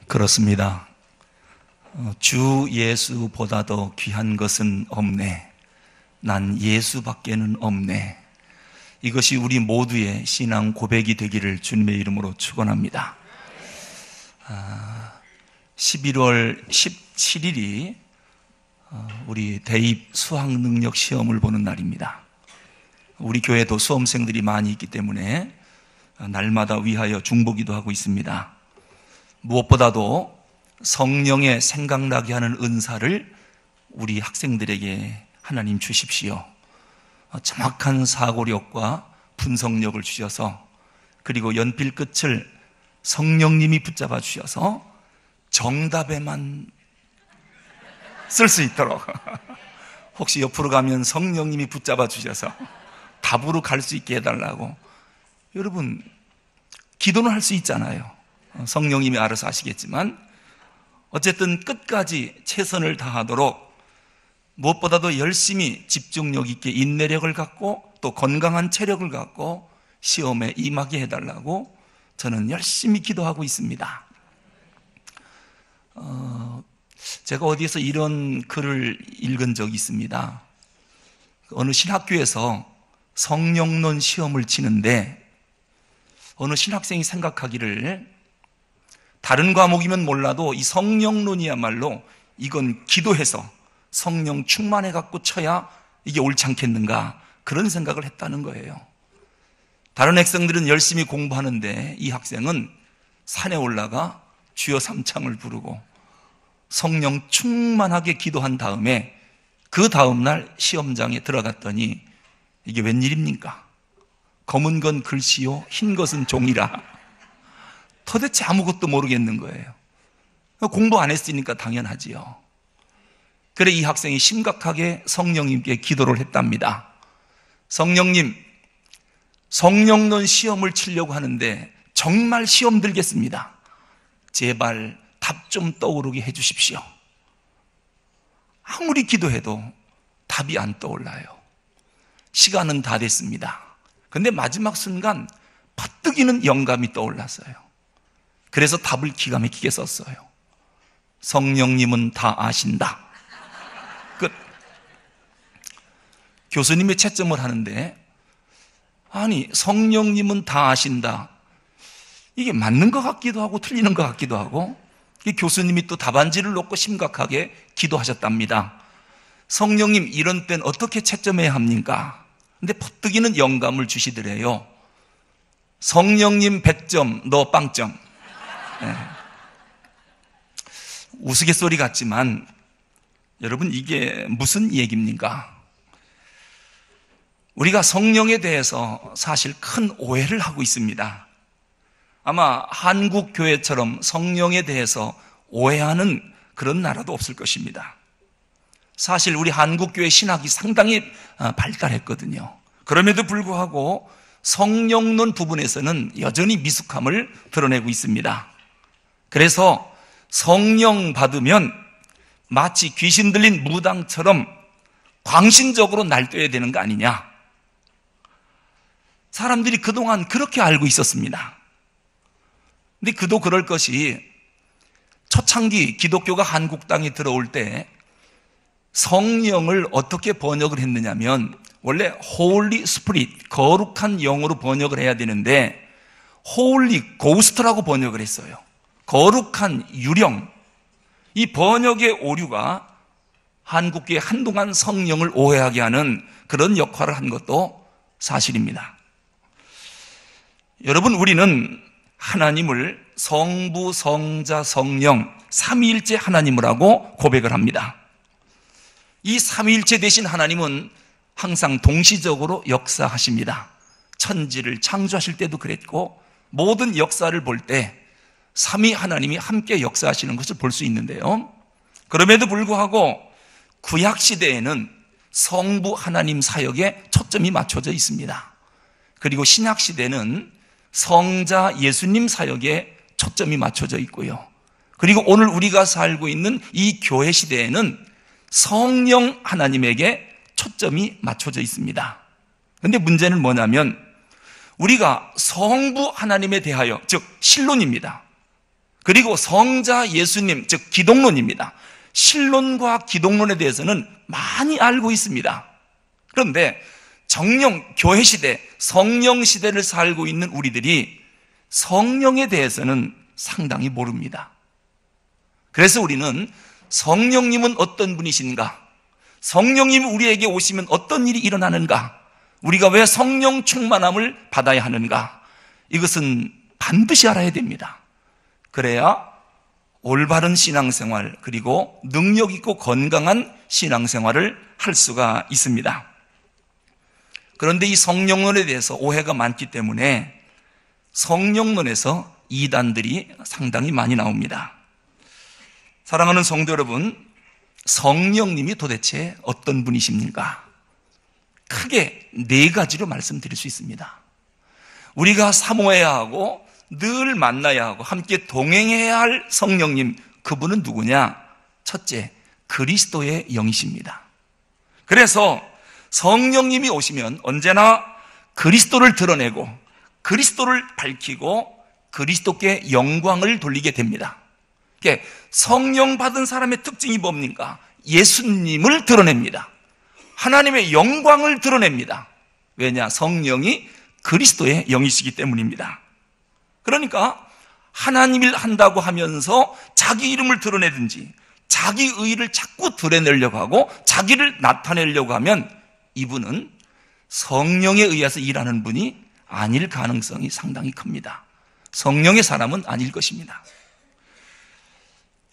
그렇습니다. 주 예수보다 더 귀한 것은 없네. 난 예수밖에는 없네. 이것이 우리 모두의 신앙 고백이 되기를 주님의 이름으로 축원합니다. 11월 17일이 우리 대입 수학능력 시험을 보는 날입니다. 우리 교회도 수험생들이 많이 있기 때문에 날마다 위하여 중보기도 하고 있습니다. 무엇보다도 성령의 생각나게 하는 은사를 우리 학생들에게 하나님 주십시오. 정확한 사고력과 분석력을 주셔서, 그리고 연필 끝을 성령님이 붙잡아 주셔서 정답에만 쓸 수 있도록 혹시 옆으로 가면 성령님이 붙잡아 주셔서 답으로 갈 수 있게 해달라고. 여러분, 기도는 할 수 있잖아요. 성령님이 알아서 하시겠지만 어쨌든 끝까지 최선을 다하도록, 무엇보다도 열심히 집중력 있게 인내력을 갖고 또 건강한 체력을 갖고 시험에 임하게 해달라고 저는 열심히 기도하고 있습니다. 제가 어디에서 이런 글을 읽은 적이 있습니다. 어느 신학교에서 성령론 시험을 치는데 어느 신학생이 생각하기를, 다른 과목이면 몰라도 이 성령론이야말로 이건 기도해서 성령 충만해 갖고 쳐야 이게 옳지 않겠는가, 그런 생각을 했다는 거예요. 다른 학생들은 열심히 공부하는데 이 학생은 산에 올라가 주여 삼창을 부르고 성령 충만하게 기도한 다음에 그 다음날 시험장에 들어갔더니 이게 웬일입니까? 검은 건 글씨요, 흰 것은 종이라. 도대체 아무것도 모르겠는 거예요. 공부 안 했으니까 당연하지요. 그래 이 학생이 심각하게 성령님께 기도를 했답니다. 성령님, 성령론 시험을 치려고 하는데 정말 시험 들겠습니다. 제발 답 좀 떠오르게 해 주십시오. 아무리 기도해도 답이 안 떠올라요. 시간은 다 됐습니다. 근데 마지막 순간 퍼뜩이는 영감이 떠올랐어요. 그래서 답을 기가 막히게 썼어요. 성령님은 다 아신다. 끝. 교수님이 채점을 하는데, 아니 성령님은 다 아신다, 이게 맞는 것 같기도 하고 틀리는 것 같기도 하고, 교수님이 또 답안지를 놓고 심각하게 기도하셨답니다. 성령님, 이런 땐 어떻게 채점해야 합니까? 근데 퍼뜩이는 영감을 주시더래요. 성령님 100점, 너 빵점. 네. 우스갯소리 같지만 여러분, 이게 무슨 얘기입니까? 우리가 성령에 대해서 사실 큰 오해를 하고 있습니다. 아마 한국 교회처럼 성령에 대해서 오해하는 그런 나라도 없을 것입니다. 사실 우리 한국 교회 신학이 상당히 발달했거든요. 그럼에도 불구하고 성령론 부분에서는 여전히 미숙함을 드러내고 있습니다. 그래서 성령 받으면 마치 귀신 들린 무당처럼 광신적으로 날뛰어야 되는 거 아니냐, 사람들이 그동안 그렇게 알고 있었습니다. 근데 그도 그럴 것이, 초창기 기독교가 한국 땅에 들어올 때 성령을 어떻게 번역을 했느냐면, 원래 Holy Spirit, 거룩한 영으로 번역을 해야 되는데 Holy Ghost라고 번역을 했어요. 거룩한 유령. 이 번역의 오류가 한국교회 한동안 성령을 오해하게 하는 그런 역할을 한 것도 사실입니다. 여러분, 우리는 하나님을 성부, 성자, 성령 삼위일체 하나님을 하고 고백을 합니다. 이 삼위일체 되신 하나님은 항상 동시적으로 역사하십니다. 천지를 창조하실 때도 그랬고, 모든 역사를 볼 때 삼위 하나님이 함께 역사하시는 것을 볼 수 있는데요, 그럼에도 불구하고 구약 시대에는 성부 하나님 사역에 초점이 맞춰져 있습니다. 그리고 신약 시대는 성자 예수님 사역에 초점이 맞춰져 있고요, 그리고 오늘 우리가 살고 있는 이 교회 시대에는 성령 하나님에게 초점이 맞춰져 있습니다. 그런데 문제는 뭐냐면, 우리가 성부 하나님에 대하여, 즉 신론입니다. 그리고 성자 예수님, 즉 기독론입니다. 신론과 기독론에 대해서는 많이 알고 있습니다. 그런데 정령 교회 시대, 성령 시대를 살고 있는 우리들이 성령에 대해서는 상당히 모릅니다. 그래서 우리는 성령님은 어떤 분이신가? 성령님이 우리에게 오시면 어떤 일이 일어나는가? 우리가 왜 성령 충만함을 받아야 하는가? 이것은 반드시 알아야 됩니다. 그래야 올바른 신앙생활, 그리고 능력 있고 건강한 신앙생활을 할 수가 있습니다. 그런데 이 성령론에 대해서 오해가 많기 때문에 성령론에서 이단들이 상당히 많이 나옵니다. 사랑하는 성도 여러분, 성령님이 도대체 어떤 분이십니까? 크게 네 가지로 말씀드릴 수 있습니다. 우리가 사모해야 하고 늘 만나야 하고 함께 동행해야 할 성령님, 그분은 누구냐? 첫째, 그리스도의 영이십니다. 그래서 성령님이 오시면 언제나 그리스도를 드러내고 그리스도를 밝히고 그리스도께 영광을 돌리게 됩니다. 성령 받은 사람의 특징이 뭡니까? 예수님을 드러냅니다. 하나님의 영광을 드러냅니다. 왜냐? 성령이 그리스도의 영이시기 때문입니다. 그러니까 하나님 일 한다고 하면서 자기 이름을 드러내든지 자기 의의를 자꾸 드러내려고 하고 자기를 나타내려고 하면 이분은 성령에 의해서 일하는 분이 아닐 가능성이 상당히 큽니다. 성령의 사람은 아닐 것입니다.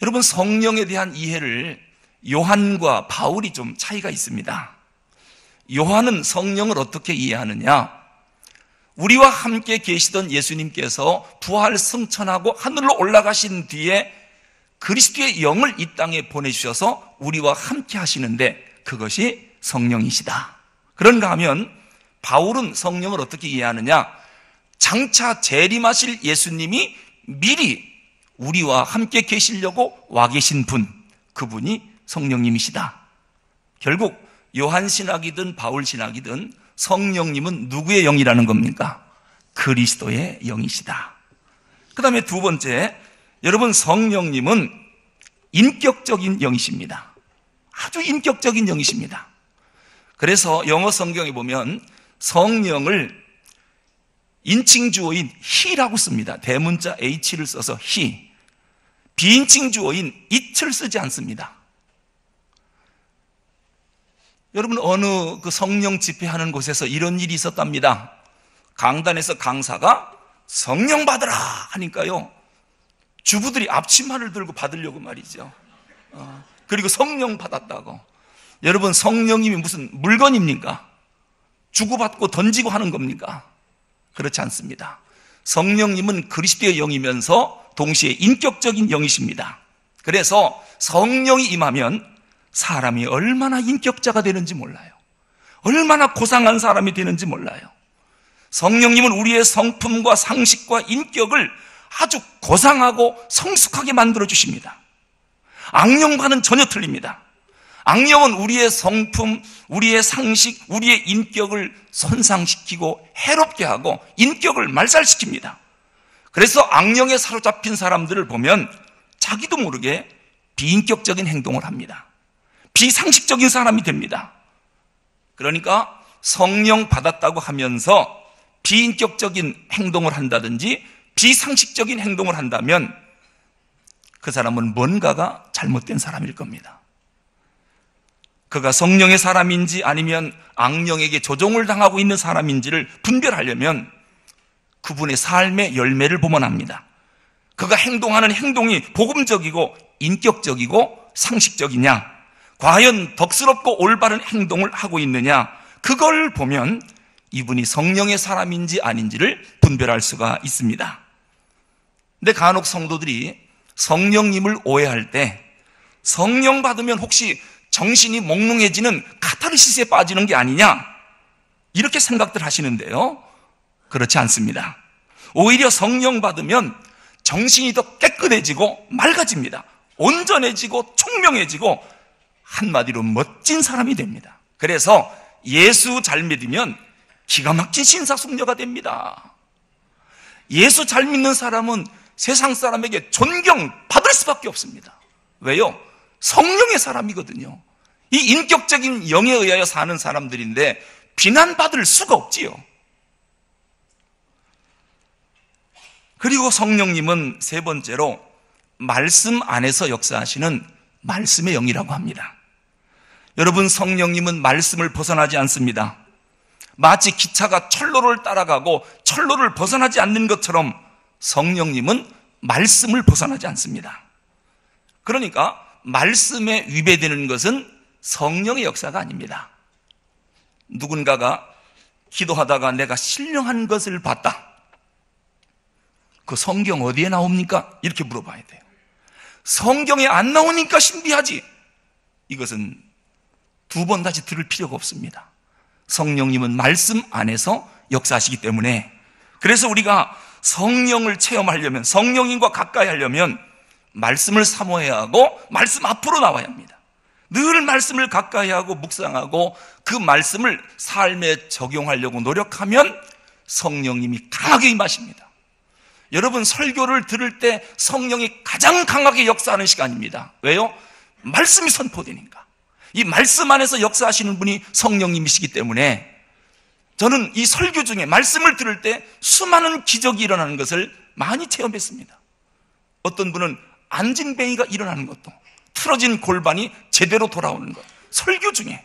여러분, 성령에 대한 이해를 요한과 바울이 좀 차이가 있습니다. 요한은 성령을 어떻게 이해하느냐? 우리와 함께 계시던 예수님께서 부활 승천하고 하늘로 올라가신 뒤에 그리스도의 영을 이 땅에 보내주셔서 우리와 함께 하시는데 그것이 성령이시다. 그런가 하면 바울은 성령을 어떻게 이해하느냐? 장차 재림하실 예수님이 미리 우리와 함께 계시려고 와 계신 분, 그분이 성령님이시다. 결국 요한 신학이든 바울 신학이든 성령님은 누구의 영이라는 겁니까? 그리스도의 영이시다. 그 다음에 두 번째, 여러분, 성령님은 인격적인 영이십니다. 아주 인격적인 영이십니다. 그래서 영어 성경에 보면 성령을 인칭 주어인 he라고 씁니다. 대문자 h를 써서 he. 비인칭 주어인 it을 쓰지 않습니다. 여러분, 어느 그 성령 집회하는 곳에서 이런 일이 있었답니다. 강단에서 강사가 성령 받으라 하니까요, 주부들이 앞치마를 들고 받으려고 말이죠. 그리고 성령 받았다고. 여러분, 성령님이 무슨 물건입니까? 주고받고 던지고 하는 겁니까? 그렇지 않습니다. 성령님은 그리스도의 영이면서 동시에 인격적인 영이십니다. 그래서 성령이 임하면 사람이 얼마나 인격자가 되는지 몰라요. 얼마나 고상한 사람이 되는지 몰라요. 성령님은 우리의 성품과 상식과 인격을 아주 고상하고 성숙하게 만들어 주십니다. 악령과는 전혀 틀립니다. 악령은 우리의 성품, 우리의 상식, 우리의 인격을 손상시키고 해롭게 하고 인격을 말살시킵니다. 그래서 악령에 사로잡힌 사람들을 보면 자기도 모르게 비인격적인 행동을 합니다. 비상식적인 사람이 됩니다. 그러니까 성령 받았다고 하면서 비인격적인 행동을 한다든지 비상식적인 행동을 한다면 그 사람은 뭔가가 잘못된 사람일 겁니다. 그가 성령의 사람인지 아니면 악령에게 조종을 당하고 있는 사람인지를 분별하려면 그분의 삶의 열매를 보면 합니다. 그가 행동하는 행동이 복음적이고 인격적이고 상식적이냐, 과연 덕스럽고 올바른 행동을 하고 있느냐, 그걸 보면 이분이 성령의 사람인지 아닌지를 분별할 수가 있습니다. 근데 간혹 성도들이 성령님을 오해할 때 성령 받으면 혹시 정신이 몽롱해지는 카타르시스에 빠지는 게 아니냐, 이렇게 생각들 하시는데요, 그렇지 않습니다. 오히려 성령 받으면 정신이 더 깨끗해지고 맑아집니다. 온전해지고 총명해지고 한마디로 멋진 사람이 됩니다. 그래서 예수 잘 믿으면 기가 막힌 신사숙녀가 됩니다. 예수 잘 믿는 사람은 세상 사람에게 존경받을 수밖에 없습니다. 왜요? 성령의 사람이거든요. 이 인격적인 영에 의하여 사는 사람들인데 비난받을 수가 없지요. 그리고 성령님은 세 번째로 말씀 안에서 역사하시는 말씀의 영이라고 합니다. 여러분, 성령님은 말씀을 벗어나지 않습니다. 마치 기차가 철로를 따라가고 철로를 벗어나지 않는 것처럼 성령님은 말씀을 벗어나지 않습니다. 그러니까 말씀에 위배되는 것은 성령의 역사가 아닙니다. 누군가가 기도하다가 내가 신령한 것을 봤다. 그 성경 어디에 나옵니까? 이렇게 물어봐야 돼요. 성경에 안 나오니까 신비하지. 이것은 두 번 다시 들을 필요가 없습니다. 성령님은 말씀 안에서 역사하시기 때문에, 그래서 우리가 성령을 체험하려면, 성령님과 가까이 하려면 말씀을 사모해야 하고 말씀 앞으로 나와야 합니다. 늘 말씀을 가까이 하고 묵상하고 그 말씀을 삶에 적용하려고 노력하면 성령님이 강하게 임하십니다. 여러분, 설교를 들을 때 성령이 가장 강하게 역사하는 시간입니다. 왜요? 말씀이 선포되니까. 이 말씀 안에서 역사하시는 분이 성령님이시기 때문에 저는 이 설교 중에 말씀을 들을 때 수많은 기적이 일어나는 것을 많이 체험했습니다. 어떤 분은 안진뱅이가 일어나는 것도, 틀어진 골반이 제대로 돌아오는 것, 설교 중에.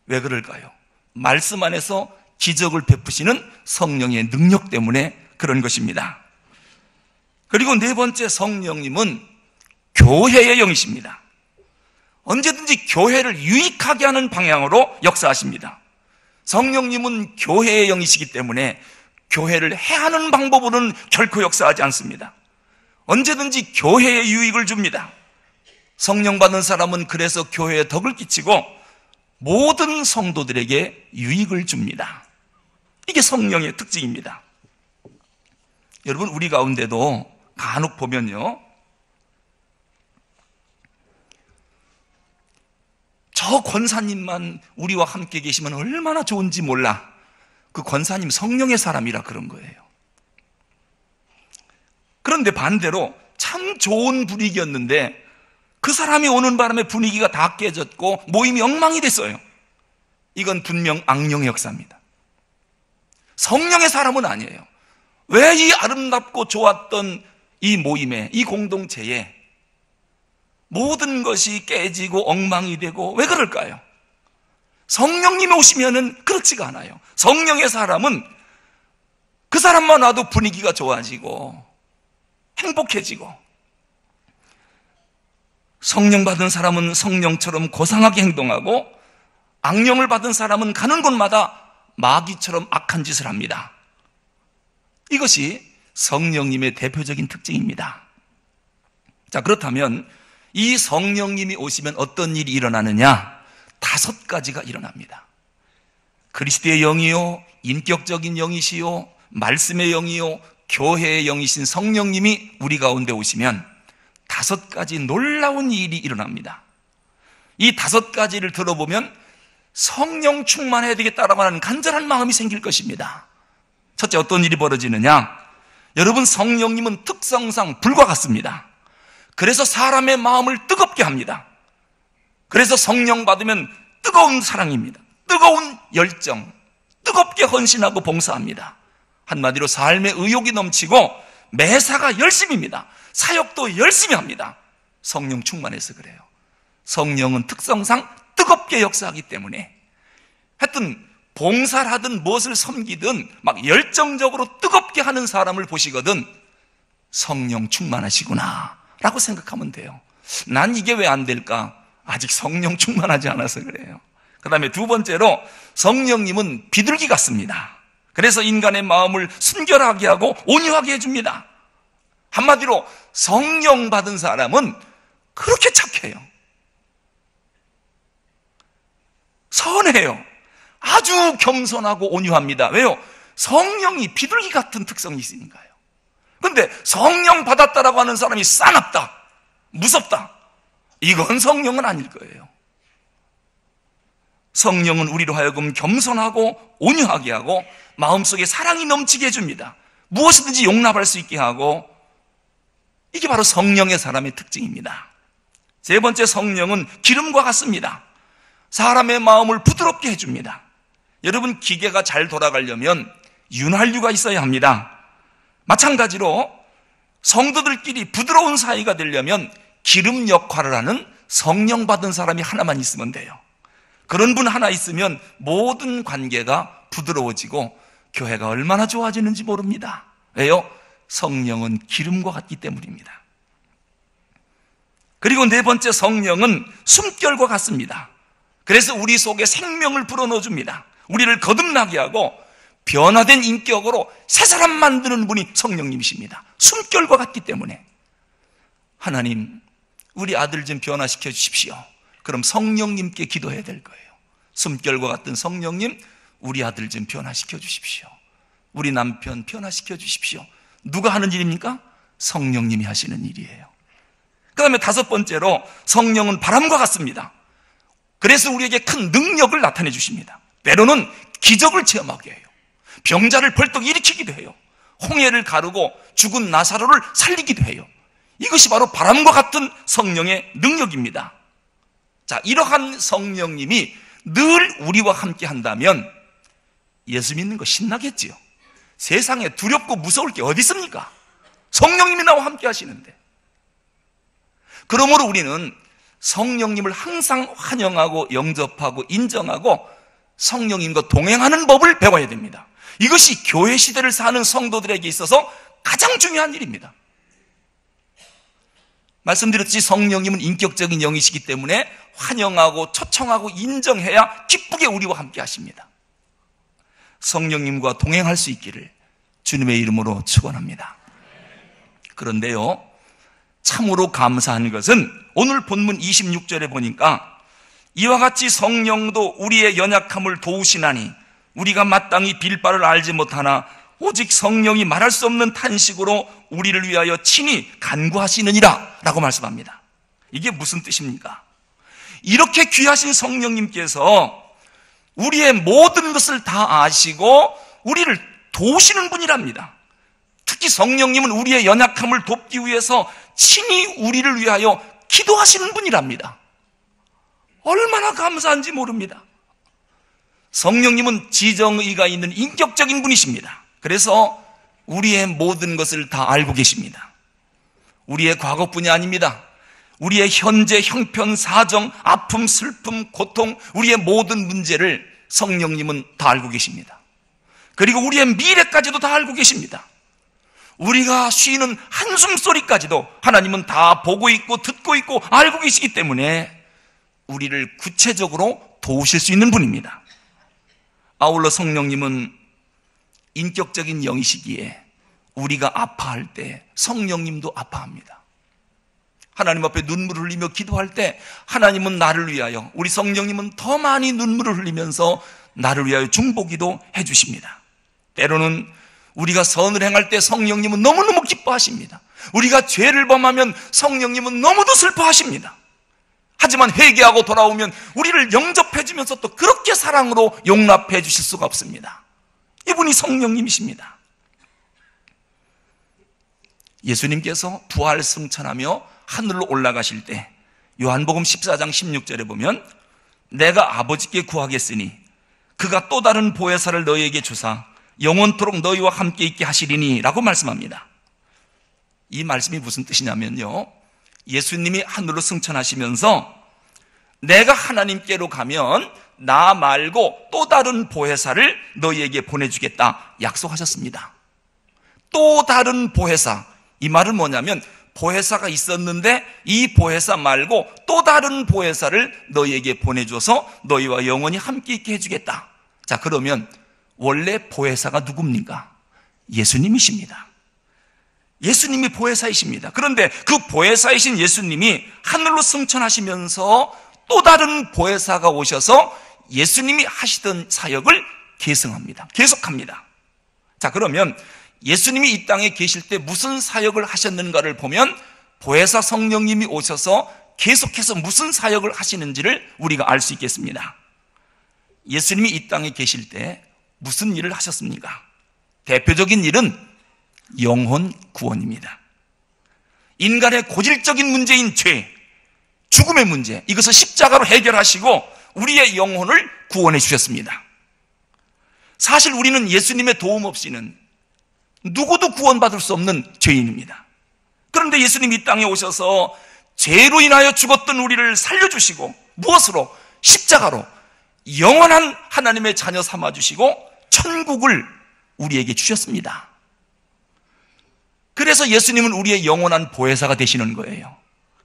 왜 그럴까요? 말씀 안에서 기적을 베푸시는 성령의 능력 때문에 그런 것입니다. 그리고 네 번째, 성령님은 교회의 영이십니다. 언제든지 교회를 유익하게 하는 방향으로 역사하십니다. 성령님은 교회의 영이시기 때문에 교회를 해하는 방법으로는 결코 역사하지 않습니다. 언제든지 교회에 유익을 줍니다. 성령 받은 사람은 그래서 교회에 덕을 끼치고 모든 성도들에게 유익을 줍니다. 이게 성령의 특징입니다. 여러분, 우리 가운데도 간혹 보면요, 저 권사님만 우리와 함께 계시면 얼마나 좋은지 몰라. 그 권사님 성령의 사람이라 그런 거예요. 그런데 반대로 참 좋은 분위기였는데 그 사람이 오는 바람에 분위기가 다 깨졌고 모임이 엉망이 됐어요. 이건 분명 악령의 역사입니다. 성령의 사람은 아니에요. 왜 이 아름답고 좋았던 이 모임에, 이 공동체에 모든 것이 깨지고 엉망이 되고 왜 그럴까요? 성령님이 오시면은 그렇지가 않아요. 성령의 사람은 그 사람만 와도 분위기가 좋아지고 행복해지고, 성령 받은 사람은 성령처럼 고상하게 행동하고 악령을 받은 사람은 가는 곳마다 마귀처럼 악한 짓을 합니다. 이것이 성령님의 대표적인 특징입니다. 자, 그렇다면 이 성령님이 오시면 어떤 일이 일어나느냐? 5가지가 일어납니다. 그리스도의 영이요, 인격적인 영이시요, 말씀의 영이요, 교회의 영이신 성령님이 우리 가운데 오시면 5가지 놀라운 일이 일어납니다. 이 5가지를 들어보면 성령 충만해야 되겠다라고 하는 간절한 마음이 생길 것입니다. 첫째, 어떤 일이 벌어지느냐? 여러분, 성령님은 특성상 불과 같습니다. 그래서 사람의 마음을 뜨겁게 합니다. 그래서 성령 받으면 뜨거운 사랑입니다. 뜨거운 열정, 뜨겁게 헌신하고 봉사합니다. 한마디로 삶의 의욕이 넘치고 매사가 열심입니다. 사역도 열심히 합니다. 성령 충만해서 그래요. 성령은 특성상 뜨겁게 역사하기 때문에 하여튼 봉사를 하든 무엇을 섬기든 막 열정적으로 뜨겁게 하는 사람을 보시거든 성령 충만하시구나 라고 생각하면 돼요. 난 이게 왜 안 될까? 아직 성령 충만하지 않아서 그래요. 그 다음에 두 번째로, 성령님은 비둘기 같습니다. 그래서 인간의 마음을 순결하게 하고 온유하게 해줍니다. 한마디로 성령 받은 사람은 그렇게 착해요. 선해요. 아주 겸손하고 온유합니다. 왜요? 성령이 비둘기 같은 특성이 있으니까요. 근데 성령 받았다라고 하는 사람이 싸납다, 무섭다, 이건 성령은 아닐 거예요. 성령은 우리로 하여금 겸손하고 온유하게 하고 마음속에 사랑이 넘치게 해줍니다. 무엇이든지 용납할 수 있게 하고 이게 바로 성령의 사람의 특징입니다. 세 번째, 성령은 기름과 같습니다. 사람의 마음을 부드럽게 해줍니다. 여러분, 기계가 잘 돌아가려면 윤활유가 있어야 합니다. 마찬가지로 성도들끼리 부드러운 사이가 되려면 기름 역할을 하는 성령 받은 사람이 하나만 있으면 돼요. 그런 분 하나 있으면 모든 관계가 부드러워지고 교회가 얼마나 좋아지는지 모릅니다. 왜요? 성령은 기름과 같기 때문입니다. 그리고 네 번째, 성령은 숨결과 같습니다. 그래서 우리 속에 생명을 불어넣어줍니다. 우리를 거듭나게 하고 변화된 인격으로 새 사람 만드는 분이 성령님이십니다. 숨결과 같기 때문에 하나님, 우리 아들 좀 변화시켜 주십시오. 그럼 성령님께 기도해야 될 거예요. 숨결과 같은 성령님, 우리 아들 좀 변화시켜 주십시오. 우리 남편 변화시켜 주십시오. 누가 하는 일입니까? 성령님이 하시는 일이에요. 그 다음에 다섯 번째로, 성령은 바람과 같습니다. 그래서 우리에게 큰 능력을 나타내 주십니다. 때로는 기적을 체험하게 해요. 병자를 벌떡 일으키기도 해요. 홍해를 가르고 죽은 나사로를 살리기도 해요. 이것이 바로 바람과 같은 성령의 능력입니다. 자, 이러한 성령님이 늘 우리와 함께 한다면 예수 믿는 거 신나겠지요. 세상에 두렵고 무서울 게 어디 있습니까? 성령님이 나와 함께 하시는데. 그러므로 우리는 성령님을 항상 환영하고 영접하고 인정하고 성령님과 동행하는 법을 배워야 됩니다. 이것이 교회 시대를 사는 성도들에게 있어서 가장 중요한 일입니다. 말씀드렸듯이 성령님은 인격적인 영이시기 때문에 환영하고 초청하고 인정해야 기쁘게 우리와 함께 하십니다. 성령님과 동행할 수 있기를 주님의 이름으로 축원합니다. 그런데요, 참으로 감사한 것은 오늘 본문 26절에 보니까 이와 같이 성령도 우리의 연약함을 도우시나니 우리가 마땅히 빌 바를 알지 못하나 오직 성령이 말할 수 없는 탄식으로 우리를 위하여 친히 간구하시느니라 라고 말씀합니다. 이게 무슨 뜻입니까? 이렇게 귀하신 성령님께서 우리의 모든 것을 다 아시고 우리를 도우시는 분이랍니다. 특히 성령님은 우리의 연약함을 돕기 위해서 친히 우리를 위하여 기도하시는 분이랍니다. 얼마나 감사한지 모릅니다. 성령님은 지정의가 있는 인격적인 분이십니다. 그래서 우리의 모든 것을 다 알고 계십니다. 우리의 과거뿐이 아닙니다. 우리의 현재, 형편, 사정, 아픔, 슬픔, 고통, 우리의 모든 문제를 성령님은 다 알고 계십니다. 그리고 우리의 미래까지도 다 알고 계십니다. 우리가 쉬는 한숨 소리까지도 하나님은 다 보고 있고 듣고 있고 알고 계시기 때문에 우리를 구체적으로 도우실 수 있는 분입니다. 아울러 성령님은 인격적인 영이시기에 우리가 아파할 때 성령님도 아파합니다. 하나님 앞에 눈물을 흘리며 기도할 때 하나님은 나를 위하여, 우리 성령님은 더 많이 눈물을 흘리면서 나를 위하여 중보기도 해주십니다. 때로는 우리가 선을 행할 때 성령님은 너무너무 기뻐하십니다. 우리가 죄를 범하면 성령님은 너무도 슬퍼하십니다. 하지만 회개하고 돌아오면 우리를 영접해 주면서 또 그렇게 사랑으로 용납해 주실 수가 없습니다. 이분이 성령님이십니다. 예수님께서 부활 승천하며 하늘로 올라가실 때 요한복음 14장 16절에 보면 내가 아버지께 구하겠으니 그가 또 다른 보혜사를 너희에게 주사 영원토록 너희와 함께 있게 하시리니 라고 말씀합니다. 이 말씀이 무슨 뜻이냐면요, 예수님이 하늘로 승천하시면서 내가 하나님께로 가면 나 말고 또 다른 보혜사를 너희에게 보내주겠다 약속하셨습니다. 또 다른 보혜사, 이 말은 뭐냐면 보혜사가 있었는데 이 보혜사 말고 또 다른 보혜사를 너희에게 보내줘서 너희와 영원히 함께 있게 해주겠다. 자, 그러면 원래 보혜사가 누굽니까? 예수님이십니다. 예수님이 보혜사이십니다. 그런데 그 보혜사이신 예수님이 하늘로 승천하시면서 또 다른 보혜사가 오셔서 예수님이 하시던 사역을 계속합니다. 자, 그러면 예수님이 이 땅에 계실 때 무슨 사역을 하셨는가를 보면 보혜사 성령님이 오셔서 계속해서 무슨 사역을 하시는지를 우리가 알 수 있겠습니다. 예수님이 이 땅에 계실 때 무슨 일을 하셨습니까? 대표적인 일은 영혼 구원입니다. 인간의 고질적인 문제인 죄, 죽음의 문제, 이것을 십자가로 해결하시고 우리의 영혼을 구원해 주셨습니다. 사실 우리는 예수님의 도움 없이는 누구도 구원받을 수 없는 죄인입니다. 그런데 예수님이 이 땅에 오셔서 죄로 인하여 죽었던 우리를 살려주시고 무엇으로? 십자가로 영원한 하나님의 자녀 삼아주시고 천국을 우리에게 주셨습니다. 그래서 예수님은 우리의 영원한 보혜사가 되시는 거예요.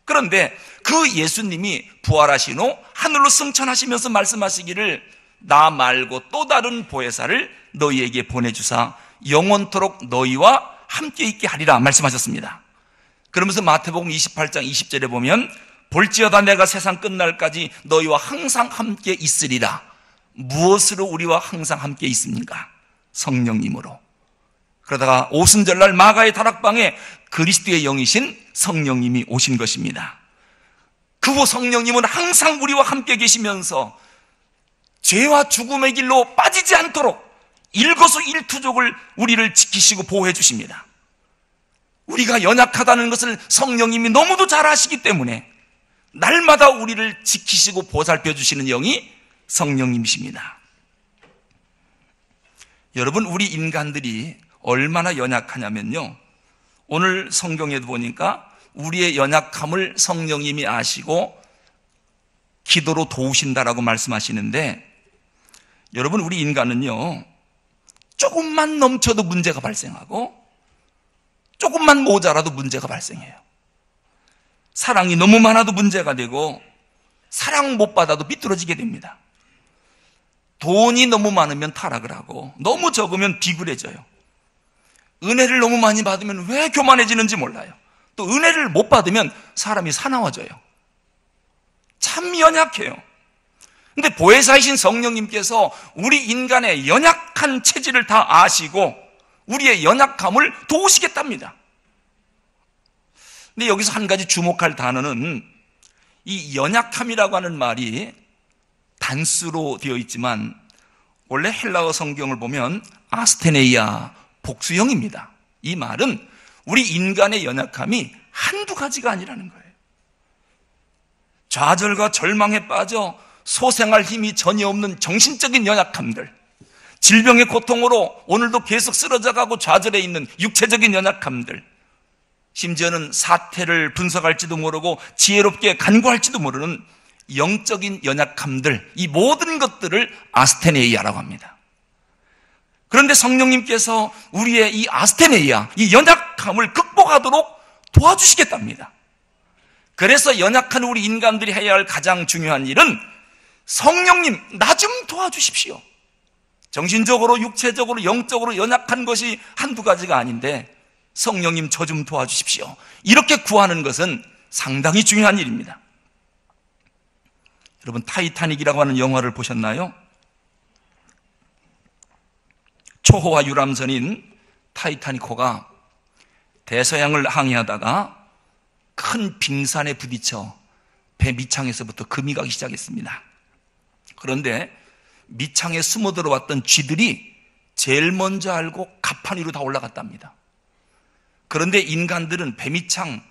그런데 그 예수님이 부활하신 후 하늘로 승천하시면서 말씀하시기를 나 말고 또 다른 보혜사를 너희에게 보내주사 영원토록 너희와 함께 있게 하리라 말씀하셨습니다. 그러면서 마태복음 28장 20절에 보면 볼지어다 내가 세상 끝날까지 너희와 항상 함께 있으리라. 무엇으로 우리와 항상 함께 있습니까? 성령님으로. 그러다가 오순절날 마가의 다락방에 그리스도의 영이신 성령님이 오신 것입니다. 그 성령님은 항상 우리와 함께 계시면서 죄와 죽음의 길로 빠지지 않도록 일거수일투족을 우리를 지키시고 보호해 주십니다. 우리가 연약하다는 것을 성령님이 너무도 잘 아시기 때문에 날마다 우리를 지키시고 보살펴 주시는 영이 성령님이십니다. 여러분, 우리 인간들이 얼마나 연약하냐면요, 오늘 성경에도 보니까 우리의 연약함을 성령님이 아시고 기도로 도우신다라고 말씀하시는데, 여러분, 우리 인간은요 조금만 넘쳐도 문제가 발생하고 조금만 모자라도 문제가 발생해요. 사랑이 너무 많아도 문제가 되고 사랑 못 받아도 삐뚤어지게 됩니다. 돈이 너무 많으면 타락을 하고 너무 적으면 비굴해져요. 은혜를 너무 많이 받으면 왜 교만해지는지 몰라요. 또 은혜를 못 받으면 사람이 사나워져요. 참 연약해요. 근데 보혜사이신 성령님께서 우리 인간의 연약한 체질을 다 아시고 우리의 연약함을 도우시겠답니다. 근데 여기서 한 가지 주목할 단어는 이 연약함이라고 하는 말이 단수로 되어 있지만 원래 헬라어 성경을 보면 아스테네이아, 복수형입니다. 이 말은 우리 인간의 연약함이 한두 가지가 아니라는 거예요. 좌절과 절망에 빠져 소생할 힘이 전혀 없는 정신적인 연약함들, 질병의 고통으로 오늘도 계속 쓰러져가고 좌절해 있는 육체적인 연약함들, 심지어는 사태를 분석할지도 모르고 지혜롭게 간구할지도 모르는 영적인 연약함들, 이 모든 것들을 아스테네이아라고 합니다. 그런데 성령님께서 우리의 이 아스테네이아, 이 연약함을 극복하도록 도와주시겠답니다. 그래서 연약한 우리 인간들이 해야 할 가장 중요한 일은 성령님, 나 좀 도와주십시오. 정신적으로, 육체적으로, 영적으로 연약한 것이 한두 가지가 아닌데 성령님 저 좀 도와주십시오. 이렇게 구하는 것은 상당히 중요한 일입니다. 여러분, 타이타닉이라고 하는 영화를 보셨나요? 초호화 유람선인 타이타닉호가 대서양을 항해하다가 큰 빙산에 부딪혀 배 밑창에서부터 금이 가기 시작했습니다. 그런데 밑창에 숨어 들어왔던 쥐들이 제일 먼저 알고 갑판 위로 다 올라갔답니다. 그런데 인간들은 배 밑창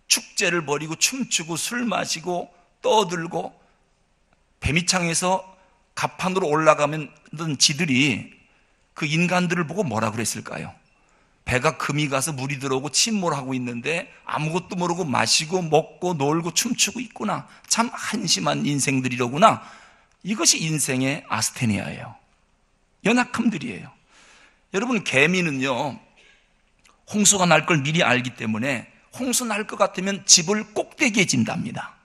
축제를 벌이고 춤추고 술 마시고 떠들고 배 밑창에서 갑판으로 올라가면 쥐들이 그 인간들을 보고 뭐라 그랬을까요? 배가 금이 가서 물이 들어오고 침몰하고 있는데 아무것도 모르고 마시고 먹고 놀고 춤추고 있구나. 참 한심한 인생들이로구나. 이것이 인생의 아스테니아예요. 연약함들이에요. 여러분, 개미는요 홍수가 날 걸 미리 알기 때문에 홍수 날 것 같으면 집을 꼭대기에 진답니다.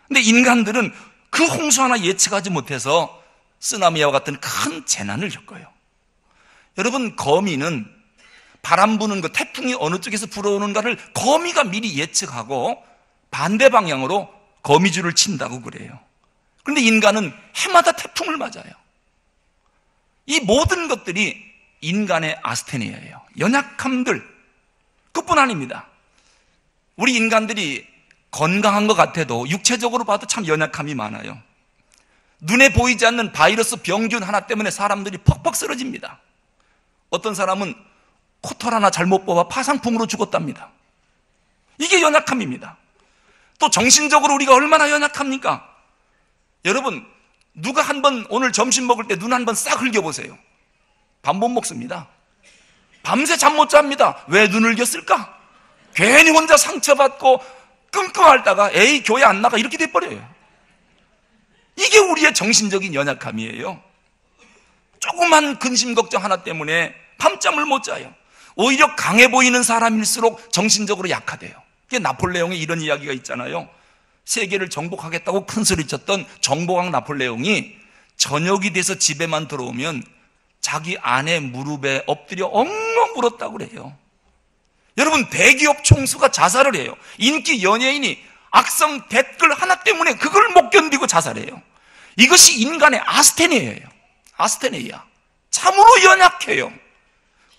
근데 인간들은 그 홍수 하나 예측하지 못해서 쓰나미와 같은 큰 재난을 겪어요. 여러분, 거미는 바람 부는 것, 태풍이 어느 쪽에서 불어오는가를 거미가 미리 예측하고 반대 방향으로 거미줄을 친다고 그래요. 그런데 인간은 해마다 태풍을 맞아요. 이 모든 것들이 인간의 아스테니아예요. 연약함들, 그뿐 아닙니다. 우리 인간들이 건강한 것 같아도 육체적으로 봐도 참 연약함이 많아요. 눈에 보이지 않는 바이러스 병균 하나 때문에 사람들이 퍽퍽 쓰러집니다. 어떤 사람은 코털 하나 잘못 뽑아 파상풍으로 죽었답니다. 이게 연약함입니다. 또 정신적으로 우리가 얼마나 연약합니까? 여러분, 누가 한번 오늘 점심 먹을 때 눈 한번 싹 흘겨보세요. 밥 못 먹습니다. 밤새 잠 못 잡니다. 왜 눈을 흘겼을까? 괜히 혼자 상처받고 끙끙 앓다가 에이 교회 안 나가 이렇게 돼버려요. 이게 우리의 정신적인 연약함이에요. 조그만 근심 걱정 하나 때문에 밤잠을 못 자요. 오히려 강해 보이는 사람일수록 정신적으로 약하대요. 이게 나폴레옹의 이런 이야기가 있잖아요. 세계를 정복하겠다고 큰소리쳤던 정보왕 나폴레옹이 저녁이 돼서 집에만 들어오면 자기 아내 무릎에 엎드려 엉엉 울었다고 그래요. 여러분, 대기업 총수가 자살을 해요. 인기 연예인이 악성 댓글 하나 때문에 그걸 못 견디고 자살해요. 이것이 인간의 아스테네예요. 아스테네이야. 참으로 연약해요.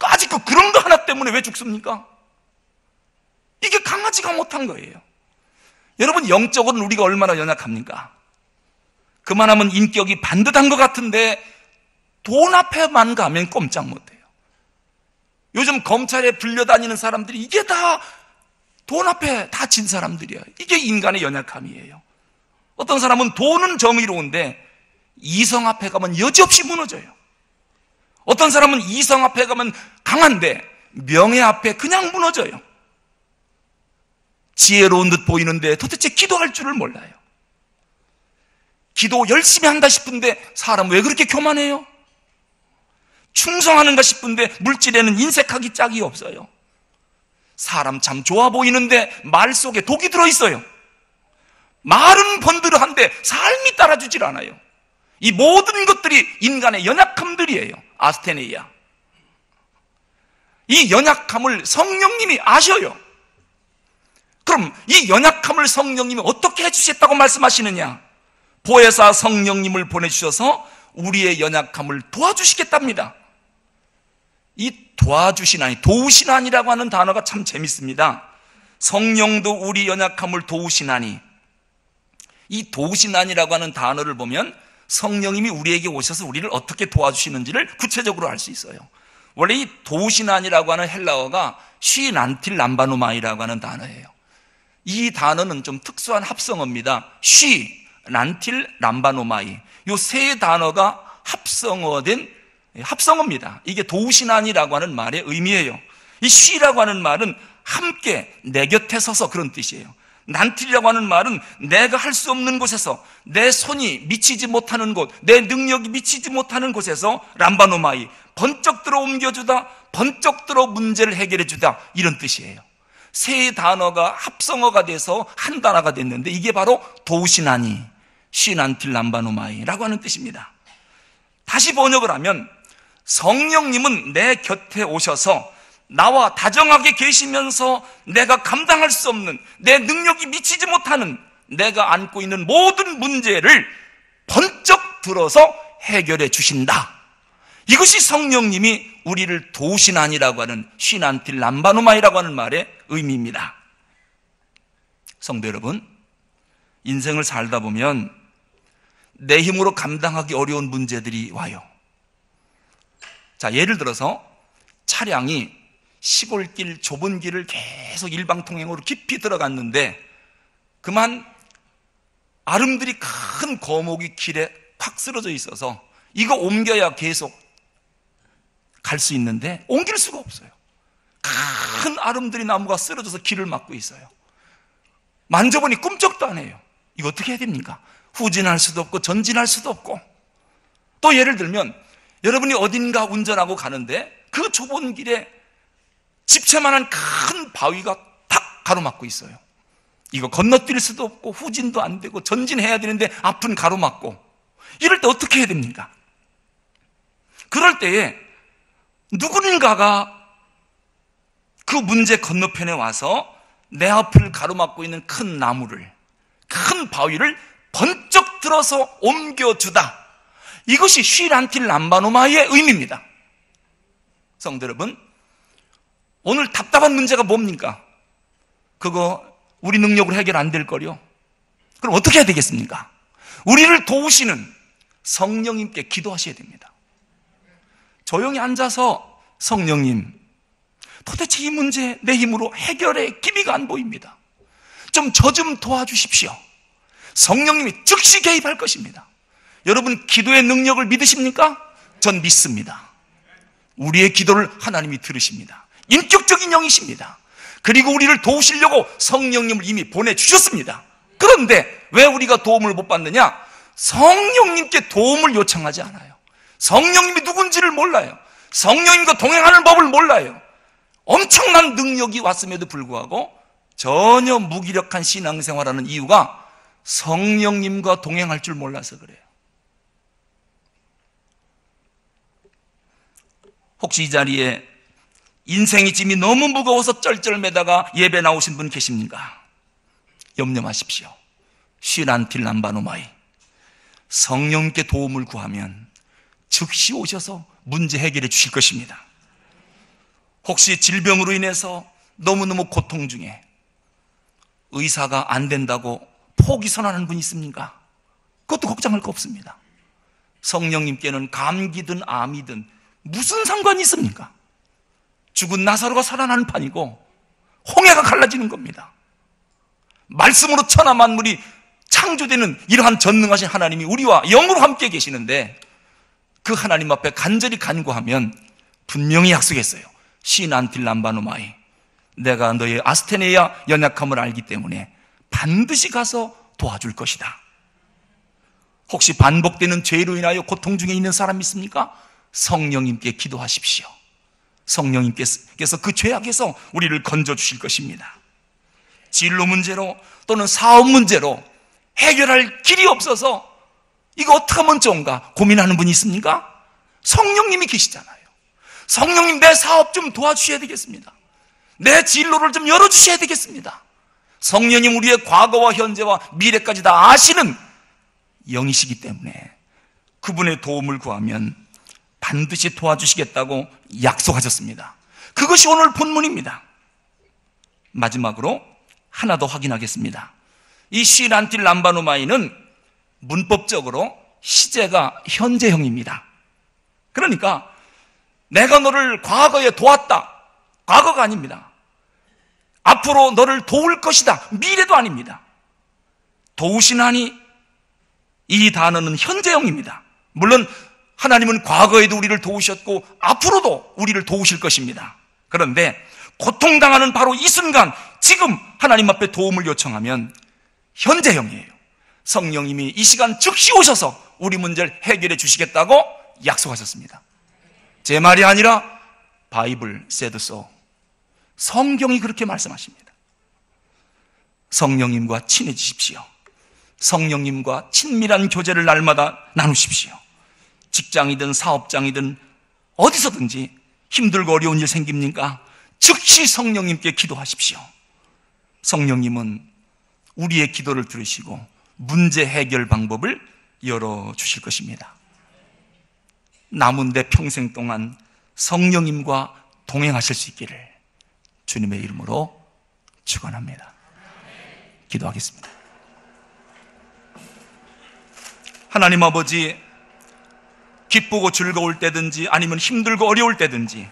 아직도 그런 거 하나 때문에 왜 죽습니까? 이게 강하지가 못한 거예요. 여러분, 영적으로는 우리가 얼마나 연약합니까? 그만하면 인격이 반듯한 것 같은데 돈 앞에만 가면 꼼짝 못해요. 요즘 검찰에 불려다니는 사람들이 이게 다 돈 앞에 다 진 사람들이에요. 이게 인간의 연약함이에요. 어떤 사람은 돈은 정의로운데 이성 앞에 가면 여지없이 무너져요. 어떤 사람은 이성 앞에 가면 강한데 명예 앞에 그냥 무너져요. 지혜로운 듯 보이는데 도대체 기도할 줄을 몰라요. 기도 열심히 한다 싶은데 사람 왜 그렇게 교만해요? 충성하는가 싶은데 물질에는 인색하기 짝이 없어요. 사람 참 좋아 보이는데 말 속에 독이 들어있어요. 말은 번드러한데 삶이 따라주질 않아요. 이 모든 것들이 인간의 연약함들이에요. 아스테네이아. 이 연약함을 성령님이 아셔요. 그럼 이 연약함을 성령님이 어떻게 해주셨다고 말씀하시느냐? 보혜사 성령님을 보내주셔서 우리의 연약함을 도와주시겠답니다. 이 도와주시나니, 도우시나니라고 하는 단어가 참 재밌습니다. 성령도 우리 연약함을 도우시나니. 이 도우시나니라고 하는 단어를 보면 성령님이 우리에게 오셔서 우리를 어떻게 도와주시는지를 구체적으로 알 수 있어요. 원래 이 도우시나니라고 하는 헬라어가 쉬난틸 람바노마이라고 하는 단어예요. 이 단어는 좀 특수한 합성어입니다. 난틸 람바노마이. 이 세 단어가 합성어된 합성어입니다. 이게 도우시나니라고 하는 말의 의미예요. 이 쉬라고 하는 말은 함께 내 곁에 서서 그런 뜻이에요. 난틸이라고 하는 말은 내가 할 수 없는 곳에서, 내 손이 미치지 못하는 곳, 내 능력이 미치지 못하는 곳에서 람바노마이, 번쩍 들어 옮겨주다, 번쩍 들어 문제를 해결해주다, 이런 뜻이에요. 세 단어가 합성어가 돼서 한 단어가 됐는데 이게 바로 도우시나니, 쉬난틸 람바노마이라고 하는 뜻입니다. 다시 번역을 하면 성령님은 내 곁에 오셔서 나와 다정하게 계시면서 내가 감당할 수 없는, 내 능력이 미치지 못하는, 내가 안고 있는 모든 문제를 번쩍 들어서 해결해 주신다. 이것이 성령님이 우리를 도우시나니라고 하는 쉬난틸 람바노마이라고 하는 말의 의미입니다. 성도 여러분, 인생을 살다 보면 내 힘으로 감당하기 어려운 문제들이 와요. 자, 예를 들어서 차량이 시골길 좁은 길을 계속 일방통행으로 깊이 들어갔는데 그만 아름드리 큰 거목이 길에 팍 쓰러져 있어서 이거 옮겨야 계속 갈 수 있는데 옮길 수가 없어요. 큰 아름드리 나무가 쓰러져서 길을 막고 있어요. 만져보니 꿈쩍도 안 해요. 이거 어떻게 해야 됩니까? 후진할 수도 없고 전진할 수도 없고. 또 예를 들면 여러분이 어딘가 운전하고 가는데 그 좁은 길에 집채만한 큰 바위가 탁 가로막고 있어요. 이거 건너뛸 수도 없고 후진도 안 되고 전진해야 되는데 앞은 가로막고. 이럴 때 어떻게 해야 됩니까? 그럴 때에 누군가가 그 문제 건너편에 와서 내 앞을 가로막고 있는 큰 나무를, 큰 바위를 번쩍 들어서 옮겨주다. 이것이 쉬난틸 람바노마이의 의미입니다. 성도 여러분, 오늘 답답한 문제가 뭡니까? 그거 우리 능력으로 해결 안 될 거요. 그럼 어떻게 해야 되겠습니까? 우리를 도우시는 성령님께 기도하셔야 됩니다. 조용히 앉아서 성령님, 도대체 이 문제 내 힘으로 해결의 기미가 안 보입니다. 저 좀 도와주십시오. 성령님이 즉시 개입할 것입니다. 여러분, 기도의 능력을 믿으십니까? 전 믿습니다. 우리의 기도를 하나님이 들으십니다. 인격적인 영이십니다. 그리고 우리를 도우시려고 성령님을 이미 보내주셨습니다. 그런데 왜 우리가 도움을 못 받느냐? 성령님께 도움을 요청하지 않아요. 성령님이 누군지를 몰라요. 성령님과 동행하는 법을 몰라요. 엄청난 능력이 왔음에도 불구하고 전혀 무기력한 신앙생활하는 이유가 성령님과 동행할 줄 몰라서 그래요. 혹시 이 자리에 인생의 짐이 너무 무거워서 쩔쩔매다가 예배 나오신 분 계십니까? 염려 마십시오. 쉬란틸 람바노마이, 성령님께 도움을 구하면 즉시 오셔서 문제 해결해 주실 것입니다. 혹시 질병으로 인해서 너무너무 고통 중에 의사가 안 된다고 포기 선언하는 분이 있습니까? 그것도 걱정할 거 없습니다. 성령님께는 감기든 암이든 무슨 상관이 있습니까? 죽은 나사로가 살아나는 판이고 홍해가 갈라지는 겁니다. 말씀으로 천하 만물이 창조되는 이러한 전능하신 하나님이 우리와 영으로 함께 계시는데 그 하나님 앞에 간절히 간구하면 분명히 약속했어요. 시난틸 람바노마이, 내가 너의 아스테네아 연약함을 알기 때문에 반드시 가서 도와줄 것이다. 혹시 반복되는 죄로 인하여 고통 중에 있는 사람 있습니까? 성령님께 기도하십시오. 성령님께서 그 죄악에서 우리를 건져주실 것입니다. 진로 문제로 또는 사업 문제로 해결할 길이 없어서 이거 어떻게 하면 좋은가 고민하는 분이 있습니까? 성령님이 계시잖아요. 성령님, 내 사업 좀 도와주셔야 되겠습니다. 내 진로를 좀 열어주셔야 되겠습니다. 성령님, 우리의 과거와 현재와 미래까지 다 아시는 영이시기 때문에 그분의 도움을 구하면 반드시 도와주시겠다고 약속하셨습니다. 그것이 오늘 본문입니다. 마지막으로 하나 더 확인하겠습니다. 이 시란틸 람바노마이는 문법적으로 시제가 현재형입니다. 그러니까 내가 너를 과거에 도왔다, 과거가 아닙니다. 앞으로 너를 도울 것이다, 미래도 아닙니다. 도우시나니, 이 단어는 현재형입니다. 물론 하나님은 과거에도 우리를 도우셨고 앞으로도 우리를 도우실 것입니다. 그런데 고통당하는 바로 이 순간, 지금 하나님 앞에 도움을 요청하면 현재형이에요. 성령님이 이 시간 즉시 오셔서 우리 문제를 해결해 주시겠다고 약속하셨습니다. 제 말이 아니라 바이블 said so. 성경이 그렇게 말씀하십니다. 성령님과 친해지십시오. 성령님과 친밀한 교제를 날마다 나누십시오. 직장이든 사업장이든 어디서든지 힘들고 어려운 일 생깁니까? 즉시 성령님께 기도하십시오. 성령님은 우리의 기도를 들으시고 문제 해결 방법을 열어주실 것입니다. 남은 내 평생 동안 성령님과 동행하실 수 있기를 주님의 이름으로 축원합니다. 기도하겠습니다. 하나님 아버지, 기쁘고 즐거울 때든지 아니면 힘들고 어려울 때든지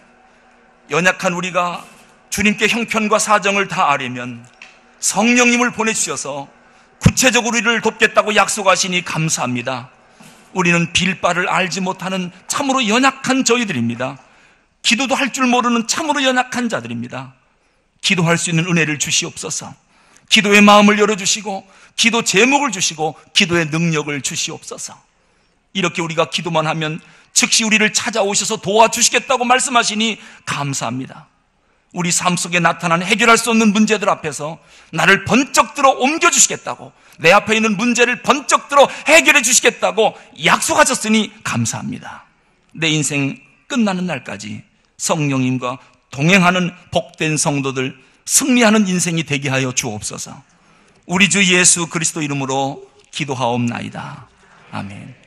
연약한 우리가 주님께 형편과 사정을 다 아뢰면 성령님을 보내주셔서 구체적으로 우리를 돕겠다고 약속하시니 감사합니다. 우리는 빌 바를 알지 못하는 참으로 연약한 저희들입니다. 기도도 할 줄 모르는 참으로 연약한 자들입니다. 기도할 수 있는 은혜를 주시옵소서. 기도의 마음을 열어주시고 기도 제목을 주시고 기도의 능력을 주시옵소서. 이렇게 우리가 기도만 하면 즉시 우리를 찾아오셔서 도와주시겠다고 말씀하시니 감사합니다. 우리 삶 속에 나타난 해결할 수 없는 문제들 앞에서 나를 번쩍 들어 옮겨주시겠다고, 내 앞에 있는 문제를 번쩍 들어 해결해 주시겠다고 약속하셨으니 감사합니다. 내 인생 끝나는 날까지 성령님과 동행하는 복된 성도들, 승리하는 인생이 되게 하여 주옵소서. 우리 주 예수 그리스도 이름으로 기도하옵나이다. 아멘.